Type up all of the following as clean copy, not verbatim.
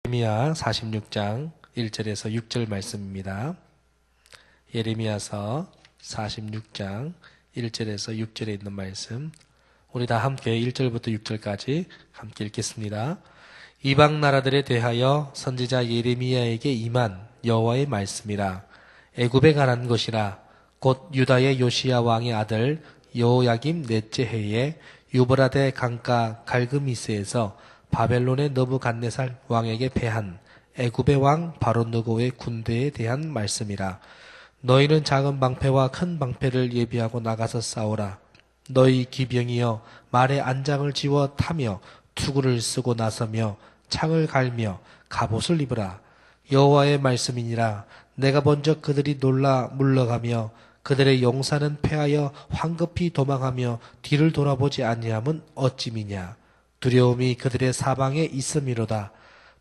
예레미야 46장 1절에서 6절 말씀입니다. 예레미야서 46장 1절에서 6절에 있는 말씀, 우리 다 함께 1절부터 6절까지 함께 읽겠습니다. 이방 나라들에 대하여 선지자 예레미야에게 임한 여호와의 말씀이라. 애굽에 가난 것이라. 곧 유다의 요시야 왕의 아들 여호야김 넷째 해에 유브라데 강가 갈그미스에서 바벨론의 느부갓네살 왕에게 패한 애굽의 왕 바로느고의 군대에 대한 말씀이라. 너희는 작은 방패와 큰 방패를 예비하고 나가서 싸우라. 너희 기병이여 말에 안장을 지워 타며 투구를 쓰고 나서며 창을 갈며 갑옷을 입으라. 여호와의 말씀이니라. 내가 먼저 그들이 놀라 물러가며 그들의 용사는 패하여 황급히 도망하며 뒤를 돌아보지 아니함은 어찌미냐. 두려움이 그들의 사방에 있음이로다.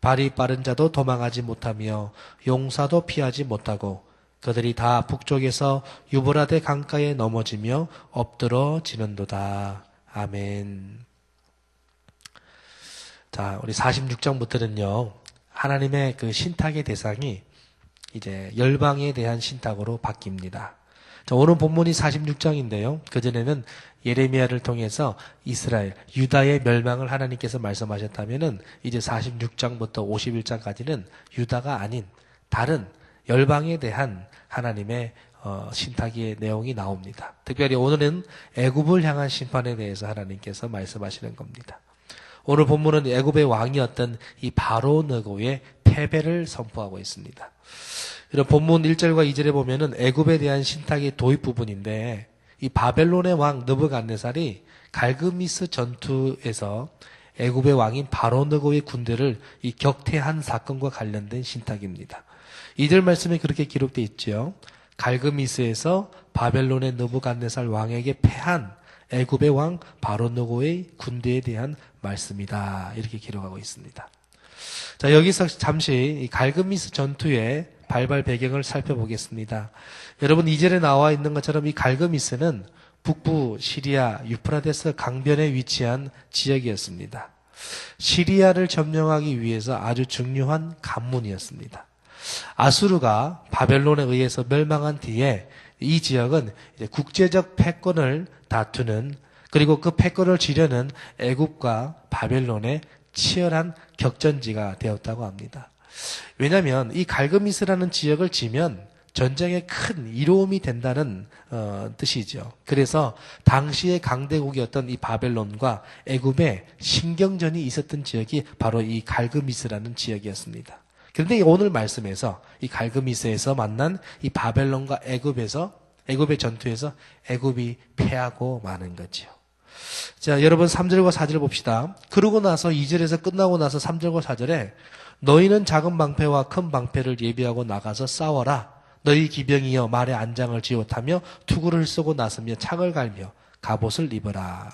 발이 빠른 자도 도망하지 못하며 용사도 피하지 못하고 그들이 다 북쪽에서 유브라데 강가에 넘어지며 엎드러지는도다. 아멘. 자, 우리 46장부터는요, 하나님의 그 신탁의 대상이 이제 열방에 대한 신탁으로 바뀝니다. 자, 오늘 본문이 46장인데요. 그전에는 예레미야를 통해서 이스라엘, 유다의 멸망을 하나님께서 말씀하셨다면은 이제 46장부터 51장까지는 유다가 아닌 다른 열방에 대한 하나님의 신탁의 내용이 나옵니다. 특별히 오늘은 애굽을 향한 심판에 대해서 하나님께서 말씀하시는 겁니다. 오늘 본문은 애굽의 왕이었던 이 바로느고의 패배를 선포하고 있습니다. 이런 본문 1절과 2절에 보면은 애굽에 대한 신탁의 도입 부분인데, 이 바벨론의 왕 느부갓네살이 갈그미스 전투에서 애굽의 왕인 바로느고의 군대를 이 격퇴한 사건과 관련된 신탁입니다. 2절 말씀에 그렇게 기록되어 있죠. 갈그미스에서 바벨론의 느부갓네살 왕에게 패한 애굽의 왕 바로느고의 군대에 대한 말씀이다. 이렇게 기록하고 있습니다. 자, 여기서 잠시 이 갈그미스 전투의 발발 배경을 살펴보겠습니다. 여러분, 2절에 나와 있는 것처럼 이 갈그미스는 북부 시리아 유프라데스 강변에 위치한 지역이었습니다. 시리아를 점령하기 위해서 아주 중요한 관문이었습니다. 아수르가 바벨론에 의해서 멸망한 뒤에 이 지역은 이제 국제적 패권을 다투는, 그리고 그 패권을 지려는 애굽과 바벨론의 치열한 격전지가 되었다고 합니다. 왜냐하면 이 갈그미스라는 지역을 지면 전쟁에 큰 이로움이 된다는 뜻이죠. 그래서 당시의 강대국이었던 이 바벨론과 애굽의 신경전이 있었던 지역이 바로 이 갈그미스라는 지역이었습니다. 그런데 오늘 말씀에서 이 갈그미스에서 만난 이 바벨론과 애굽의 전투에서 애굽이 패하고 마는 거죠. 자, 여러분 3절과 4절 봅시다. 그러고 나서 2절에서 끝나고 나서 3절과 4절에 너희는 작은 방패와 큰 방패를 예비하고 나가서 싸워라. 너희 기병이여 말에 안장을 지워 타며 투구를 쓰고 나서며 창을 갈며 갑옷을 입어라.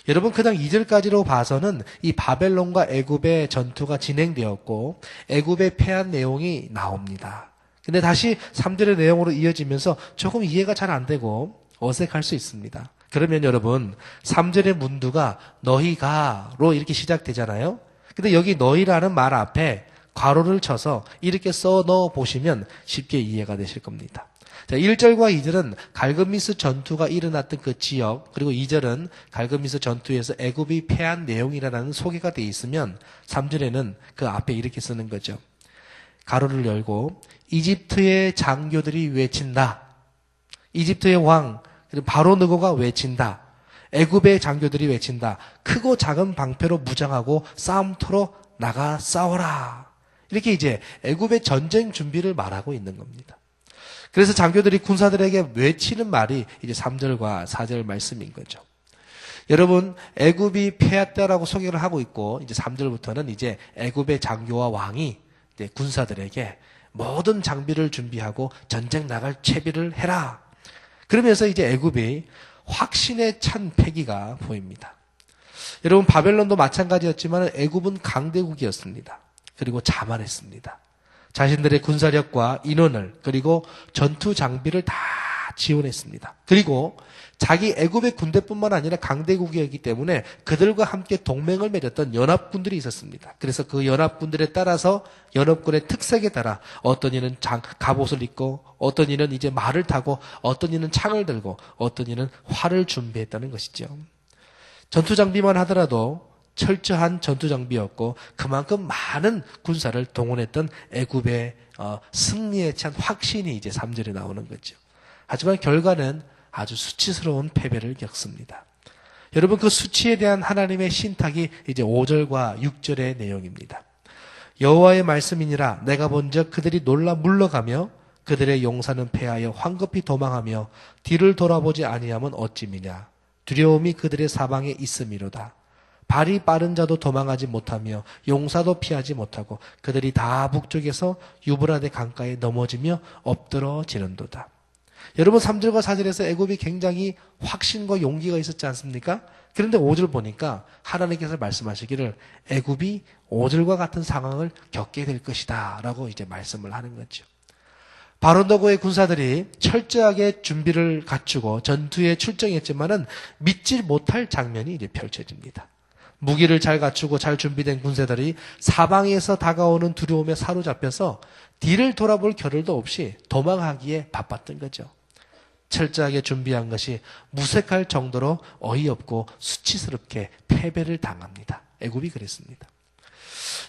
여러분, 그냥 2절까지로 봐서는 이 바벨론과 애굽의 전투가 진행되었고 애굽의 패한 내용이 나옵니다. 근데 다시 3절의 내용으로 이어지면서 조금 이해가 잘 안 되고 어색할 수 있습니다. 그러면 여러분, 3절의 문두가 너희가로 이렇게 시작되잖아요. 근데 여기 너희라는 말 앞에 괄호를 쳐서 이렇게 써 넣어 보시면 쉽게 이해가 되실 겁니다. 자, 1절과 2절은 갈그미스 전투가 일어났던 그 지역, 그리고 2절은 갈그미스 전투에서 애굽이 패한 내용이라는 소개가 되어 있으면 3절에는 그 앞에 이렇게 쓰는 거죠. 가로를 열고 이집트의 장교들이 외친다. 이집트의 왕 바로느고가 외친다. 애굽의 장교들이 외친다. 크고 작은 방패로 무장하고 싸움터로 나가 싸워라. 이렇게 이제 애굽의 전쟁 준비를 말하고 있는 겁니다. 그래서 장교들이 군사들에게 외치는 말이 이제 3절과 4절 말씀인 거죠. 여러분, 애굽이 패했다라고 소개를 하고 있고, 이제 3절부터는 이제 애굽의 장교와 왕이 이제 군사들에게 모든 장비를 준비하고 전쟁 나갈 채비를 해라. 그러면서 이제 애굽이 확신에 찬 패기가 보입니다. 여러분, 바벨론도 마찬가지였지만 애굽은 강대국이었습니다. 그리고 자만했습니다. 자신들의 군사력과 인원을, 그리고 전투 장비를 다 지원했습니다. 그리고 자기 애굽의 군대뿐만 아니라 강대국이었기 때문에 그들과 함께 동맹을 맺었던 연합군들이 있었습니다. 그래서 그 연합군들에 따라서 연합군의 특색에 따라 어떤 이는 갑옷을 입고 어떤 이는 이제 말을 타고 어떤 이는 창을 들고 어떤 이는 활을 준비했다는 것이죠. 전투 장비만 하더라도 철저한 전투 장비였고 그만큼 많은 군사를 동원했던 애굽의 승리에 찬 확신이 이제 3절에 나오는 거죠. 하지만 결과는 아주 수치스러운 패배를 겪습니다. 여러분 그 수치에 대한 하나님의 신탁이 이제 5절과 6절의 내용입니다. 여호와의 말씀이니라 내가 본즉 그들이 놀라 물러가며 그들의 용사는 패하여 황급히 도망하며 뒤를 돌아보지 아니하면 어찌미냐 두려움이 그들의 사방에 있음이로다. 발이 빠른 자도 도망하지 못하며 용사도 피하지 못하고 그들이 다 북쪽에서 유브라데 강가에 넘어지며 엎드러지는도다. 여러분 3절과 4절에서 애굽이 굉장히 확신과 용기가 있었지 않습니까? 그런데 5절 보니까 하나님께서 말씀하시기를 애굽이 5절과 같은 상황을 겪게 될 것이다 라고 이제 말씀을 하는 거죠. 바로노고의 군사들이 철저하게 준비를 갖추고 전투에 출정했지만은 믿지 못할 장면이 이제 펼쳐집니다. 무기를 잘 갖추고 잘 준비된 군사들이 사방에서 다가오는 두려움에 사로잡혀서 뒤를 돌아볼 겨를도 없이 도망하기에 바빴던 거죠. 철저하게 준비한 것이 무색할 정도로 어이없고 수치스럽게 패배를 당합니다. 애굽이 그랬습니다.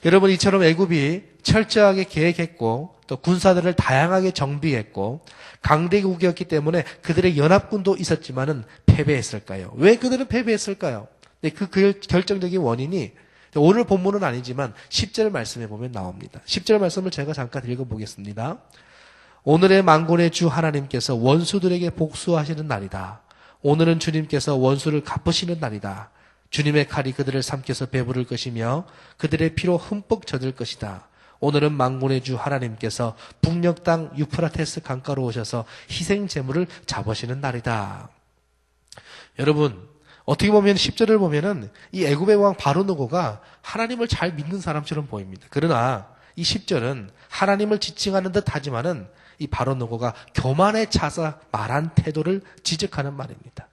여러분 이처럼 애굽이 철저하게 계획했고 또 군사들을 다양하게 정비했고 강대국이었기 때문에 그들의 연합군도 있었지만은 패배했을까요? 왜 그들은 패배했을까요? 그 결정적인 원인이 오늘 본문은 아니지만 10절 말씀에 보면 나옵니다. 10절 말씀을 제가 잠깐 읽어보겠습니다. 오늘의 만군의 주 하나님께서 원수들에게 복수하시는 날이다. 오늘은 주님께서 원수를 갚으시는 날이다. 주님의 칼이 그들을 삼켜서 배부를 것이며 그들의 피로 흠뻑 젖을 것이다. 오늘은 만군의 주 하나님께서 북녘 땅 유프라테스 강가로 오셔서 희생 제물을 잡으시는 날이다. 여러분 어떻게 보면 10절을 보면은 이 애굽의 왕 바로노고가 하나님을 잘 믿는 사람처럼 보입니다. 그러나 이 10절은 하나님을 지칭하는 듯 하지만은 이 바로노고가 교만에 차서 말한 태도를 지적하는 말입니다.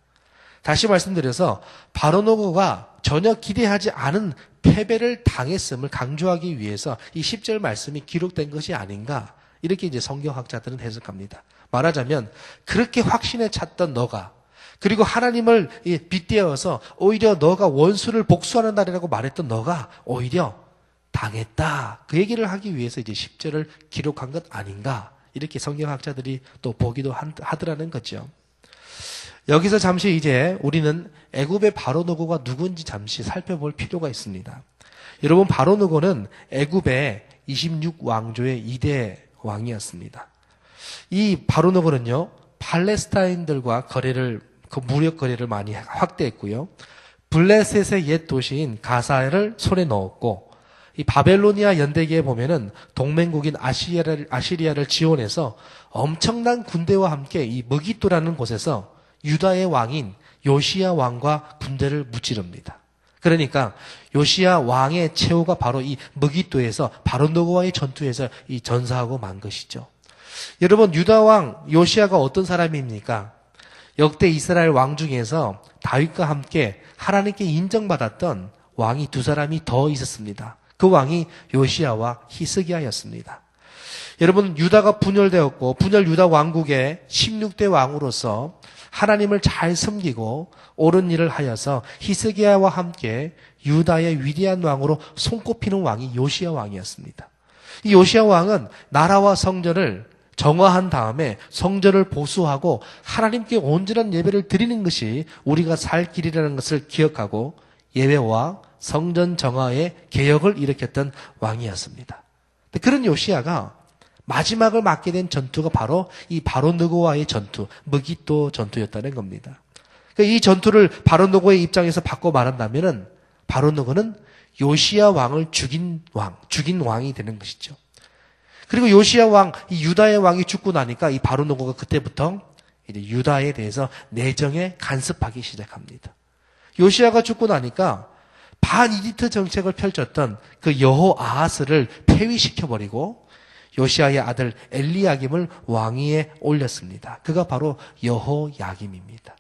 다시 말씀드려서 바로노고가 전혀 기대하지 않은 패배를 당했음을 강조하기 위해서 이 10절 말씀이 기록된 것이 아닌가 이렇게 이제 성경학자들은 해석합니다. 말하자면 그렇게 확신에 찼던 너가 그리고 하나님을 빗대어서 오히려 너가 원수를 복수하는 날이라고 말했던 너가 오히려 당했다. 그 얘기를 하기 위해서 이제 10절을 기록한 것 아닌가. 이렇게 성경학자들이 또 보기도 하더라는 거죠. 여기서 잠시 이제 우리는 애굽의 바로노고가 누군지 잠시 살펴볼 필요가 있습니다. 여러분 바로노고는 애굽의 26왕조의 2대 왕이었습니다. 이 바로노고는요. 팔레스타인들과 무력 거래를 많이 확대했고요. 블레셋의 옛 도시인 가사를 손에 넣었고 이 바벨로니아 연대기에 보면은 동맹국인 아시리아를 지원해서 엄청난 군대와 함께 이 무기또라는 곳에서 유다의 왕인 요시야 왕과 군대를 무찌릅니다. 그러니까 요시야 왕의 최후가 바로 이 무기또에서 바로노고와의 전투에서 이 전사하고 만 것이죠. 여러분 유다 왕 요시야가 어떤 사람입니까? 역대 이스라엘 왕 중에서 다윗과 함께 하나님께 인정받았던 왕이 두 사람이 더 있었습니다. 그 왕이 요시야와 히스기야였습니다. 여러분 유다가 분열되었고 분열 유다 왕국의 16대 왕으로서 하나님을 잘 섬기고 옳은 일을 하여서 히스기야와 함께 유다의 위대한 왕으로 손꼽히는 왕이 요시야 왕이었습니다. 이 요시야 왕은 나라와 성전을 정화한 다음에 성전을 보수하고 하나님께 온전한 예배를 드리는 것이 우리가 살 길이라는 것을 기억하고 예배와 성전 정화의 개혁을 일으켰던 왕이었습니다. 그런 요시야가 마지막을 맞게 된 전투가 바로 이 바로노고와의 전투, 무기또 전투였다는 겁니다. 이 전투를 바로노고의 입장에서 바꿔 말한다면은 바로노고는 요시야 왕을 죽인 왕이 되는 것이죠. 그리고 요시야 왕, 이 유다의 왕이 죽고 나니까 이 바로노고가 그때부터 이제 유다에 대해서 내정에 간섭하기 시작합니다. 요시야가 죽고 나니까 반이디트 정책을 펼쳤던 그 여호아하스를 폐위시켜버리고 요시아의 아들 엘리야김을 왕위에 올렸습니다. 그가 바로 여호야김입니다.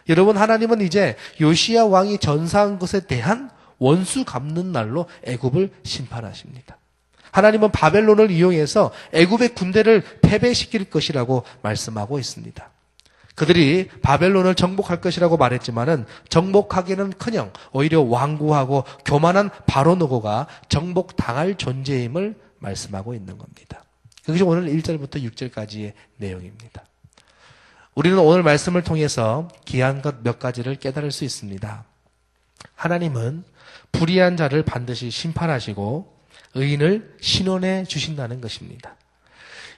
여러분, 하나님은 이제 요시야 왕이 전사한 것에 대한 원수 갚는 날로 애굽을 심판하십니다. 하나님은 바벨론을 이용해서 애굽의 군대를 패배시킬 것이라고 말씀하고 있습니다. 그들이 바벨론을 정복할 것이라고 말했지만은 정복하기는커녕 오히려 완고하고 교만한 바로노고가 정복당할 존재임을 말씀하고 있는 겁니다. 그것이 오늘 1절부터 6절까지의 내용입니다. 우리는 오늘 말씀을 통해서 귀한 것 몇 가지를 깨달을 수 있습니다. 하나님은 불의한 자를 반드시 심판하시고 의인을 신원해 주신다는 것입니다.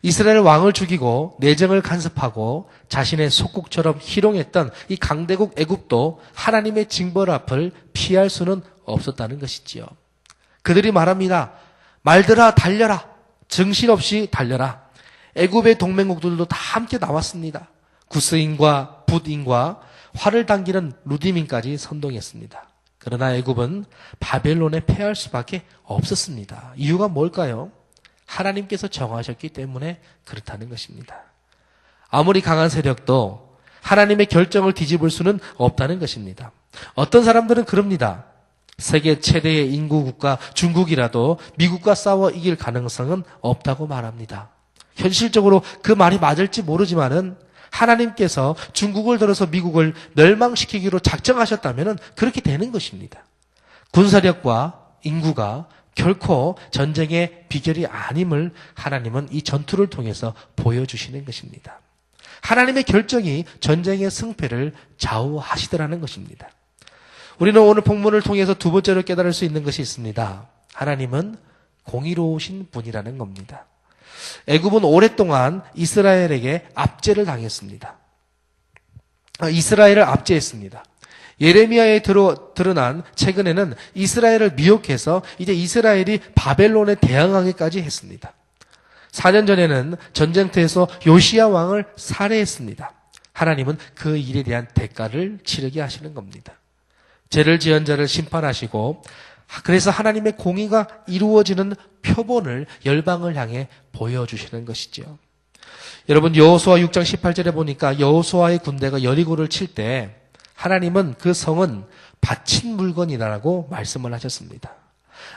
이스라엘 왕을 죽이고 내정을 간섭하고 자신의 속국처럼 희롱했던 이 강대국 애굽도 하나님의 징벌 앞을 피할 수는 없었다는 것이지요. 그들이 말합니다. 말들아 달려라. 정신없이 달려라. 애굽의 동맹국들도 다 함께 나왔습니다. 구스인과 붓인과 활을 당기는 루디민까지 선동했습니다. 그러나 애굽은 바벨론에 패할 수밖에 없었습니다. 이유가 뭘까요? 하나님께서 정하셨기 때문에 그렇다는 것입니다. 아무리 강한 세력도 하나님의 결정을 뒤집을 수는 없다는 것입니다. 어떤 사람들은 그럽니다. 세계 최대의 인구 국가 중국이라도 미국과 싸워 이길 가능성은 없다고 말합니다. 현실적으로 그 말이 맞을지 모르지만은 하나님께서 중국을 들어서 미국을 멸망시키기로 작정하셨다면 그렇게 되는 것입니다. 군사력과 인구가 결코 전쟁의 비결이 아님을 하나님은 이 전투를 통해서 보여주시는 것입니다. 하나님의 결정이 전쟁의 승패를 좌우하시더라는 것입니다. 우리는 오늘 본문을 통해서 두 번째로 깨달을 수 있는 것이 있습니다. 하나님은 공의로우신 분이라는 겁니다. 애굽은 오랫동안 이스라엘에게 압제를 당했습니다. 이스라엘을 압제했습니다. 예레미야에 드러난 최근에는 이스라엘을 미혹해서 이제 이스라엘이 바벨론에 대항하기까지 했습니다. 4년 전에는 전쟁터에서 요시야 왕을 살해했습니다. 하나님은 그 일에 대한 대가를 치르게 하시는 겁니다. 죄를 지은 자를 심판하시고 그래서 하나님의 공의가 이루어지는 표본을 열방을 향해 보여주시는 것이죠. 여러분, 여호수아 6장 18절에 보니까 여호수아의 군대가 여리고를 칠 때 하나님은 그 성은 바친 물건이라고 말씀을 하셨습니다.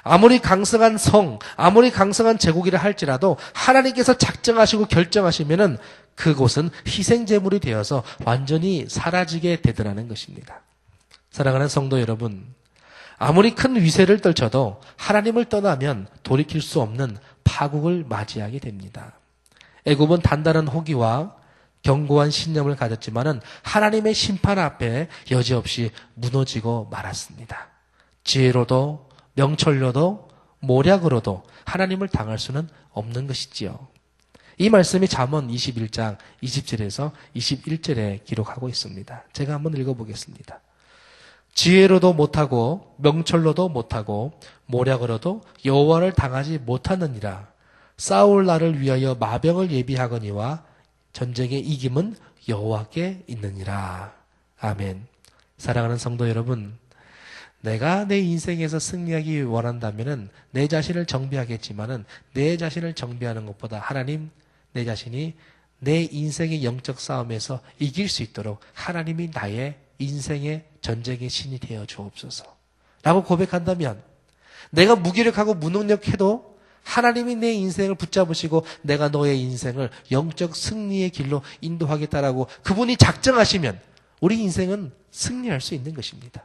아무리 강성한 성, 아무리 강성한 제국이라 할지라도 하나님께서 작정하시고 결정하시면은 그곳은 희생제물이 되어서 완전히 사라지게 되더라는 것입니다. 사랑하는 성도 여러분, 아무리 큰 위세를 떨쳐도 하나님을 떠나면 돌이킬 수 없는 파국을 맞이하게 됩니다. 애굽은 단단한 호기와 견고한 신념을 가졌지만은 하나님의 심판 앞에 여지없이 무너지고 말았습니다. 지혜로도 명철로도 모략으로도 하나님을 당할 수는 없는 것이지요. 이 말씀이 잠언 21장 20절에서 21절에 기록하고 있습니다. 제가 한번 읽어보겠습니다. 지혜로도 못하고 명철로도 못하고 모략으로도 여호와를 당하지 못하느니라. 싸울 날을 위하여 마병을 예비하거니와 전쟁의 이김은 여호와께 있느니라. 아멘. 사랑하는 성도 여러분, 내가 내 인생에서 승리하기 원한다면은 내 자신을 정비하겠지만은 내 자신을 정비하는 것보다 하나님, 내 자신이 내 인생의 영적 싸움에서 이길 수 있도록 하나님이 나의 인생의 전쟁의 신이 되어 주옵소서 라고 고백한다면, 내가 무기력하고 무능력해도 하나님이 내 인생을 붙잡으시고 내가 너의 인생을 영적 승리의 길로 인도하겠다라고 그분이 작정하시면 우리 인생은 승리할 수 있는 것입니다.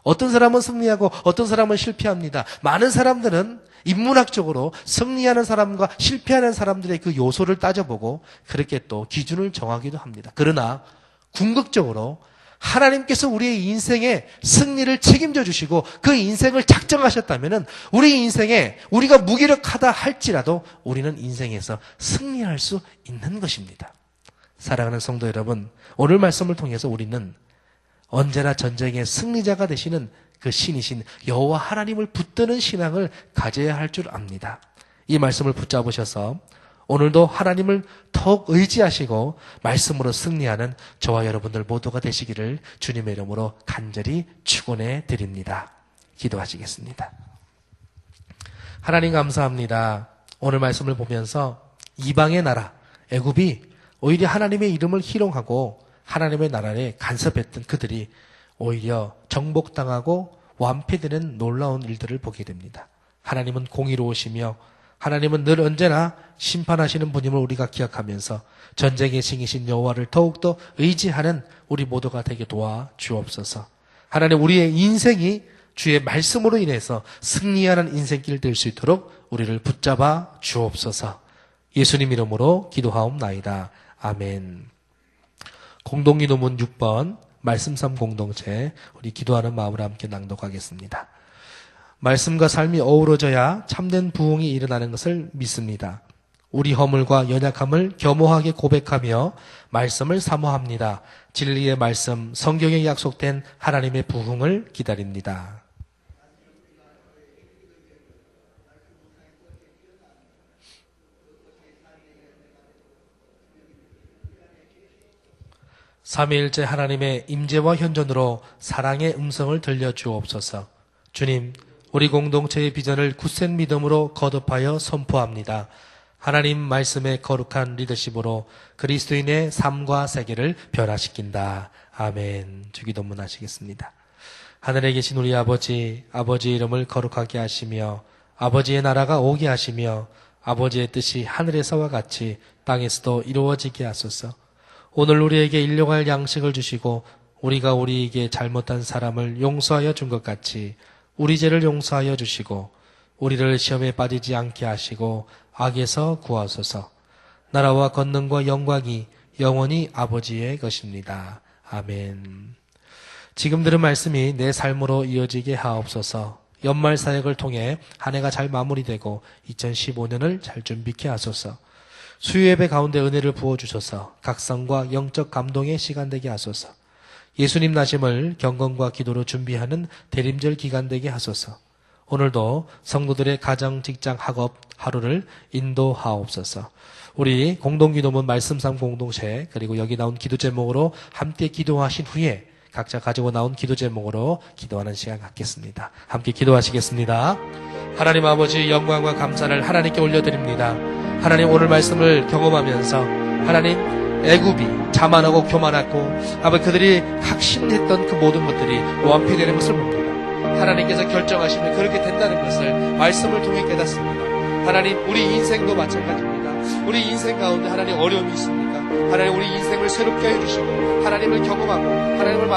어떤 사람은 승리하고 어떤 사람은 실패합니다. 많은 사람들은 인문학적으로 승리하는 사람과 실패하는 사람들의 그 요소를 따져보고 그렇게 또 기준을 정하기도 합니다. 그러나 궁극적으로 하나님께서 우리의 인생에 승리를 책임져 주시고 그 인생을 작정하셨다면 우리 인생에 우리가 무기력하다 할지라도 우리는 인생에서 승리할 수 있는 것입니다. 사랑하는 성도 여러분, 오늘 말씀을 통해서 우리는 언제나 전쟁의 승리자가 되시는 그 신이신 여호와 하나님을 붙드는 신앙을 가져야 할 줄 압니다. 이 말씀을 붙잡으셔서 오늘도 하나님을 더욱 의지하시고 말씀으로 승리하는 저와 여러분들 모두가 되시기를 주님의 이름으로 간절히 축원해 드립니다. 기도하시겠습니다. 하나님 감사합니다. 오늘 말씀을 보면서 이방의 나라 애굽이 오히려 하나님의 이름을 희롱하고 하나님의 나라에 간섭했던 그들이 오히려 정복당하고 완패되는 놀라운 일들을 보게 됩니다. 하나님은 공의로우시며 하나님은 늘 언제나 심판하시는 분임을 우리가 기억하면서 전쟁의 신이신 여호와를 더욱더 의지하는 우리 모두가 되게 도와 주옵소서. 하나님, 우리의 인생이 주의 말씀으로 인해서 승리하는 인생길 될 수 있도록 우리를 붙잡아 주옵소서. 예수님 이름으로 기도하옵나이다. 아멘. 공동기도문 6번 말씀 삶 공동체, 우리 기도하는 마음으로 함께 낭독하겠습니다. 말씀과 삶이 어우러져야 참된 부흥이 일어나는 것을 믿습니다. 우리 허물과 연약함을 겸허하게 고백하며 말씀을 사모합니다. 진리의 말씀, 성경에 약속된 하나님의 부흥을 기다립니다. 삼위일체 하나님의 임재와 현존으로 사랑의 음성을 들려주옵소서. 주님, 우리 공동체의 비전을 굳센 믿음으로 거듭하여 선포합니다. 하나님 말씀의 거룩한 리더십으로 그리스도인의 삶과 세계를 변화시킨다. 아멘. 주기도문 하시겠습니다. 하늘에 계신 우리 아버지, 아버지의 이름을 거룩하게 하시며 아버지의 나라가 오게 하시며 아버지의 뜻이 하늘에서와 같이 땅에서도 이루어지게 하소서. 오늘 우리에게 일용할 양식을 주시고 우리가 우리에게 잘못한 사람을 용서하여 준 것 같이 우리 죄를 용서하여 주시고 우리를 시험에 빠지지 않게 하시고 악에서 구하소서. 나라와 권능과 영광이 영원히 아버지의 것입니다. 아멘. 지금 들은 말씀이 내 삶으로 이어지게 하옵소서. 연말 사역을 통해 한 해가 잘 마무리되고 2015년을 잘 준비케 하소서. 수요 예배 가운데 은혜를 부어주셔서 각성과 영적 감동의 시간 되게 하소서. 예수님 나심을 경건과 기도로 준비하는 대림절 기간 되게 하소서. 오늘도 성도들의 가정, 직장, 학업 하루를 인도하옵소서. 우리 공동기도문 말씀삼 공동체 그리고 여기 나온 기도 제목으로 함께 기도하신 후에 각자 가지고 나온 기도 제목으로 기도하는 시간 갖겠습니다. 함께 기도하시겠습니다. 하나님 아버지, 영광과 감사를 하나님께 올려드립니다. 하나님, 오늘 말씀을 경험하면서 하나님, 애굽이 자만하고 교만하고 아버지 그들이 확신했던 그 모든 것들이 완패되는 것을 봅니다. 하나님께서 결정하시면 그렇게 된다는 것을 말씀을 통해 깨닫습니다. 하나님, 우리 인생도 마찬가지입니다. 우리 인생 가운데 하나님 어려움이 있습니까? 하나님, 우리 인생을 새롭게 해주시고 하나님을 경험하고 하나님을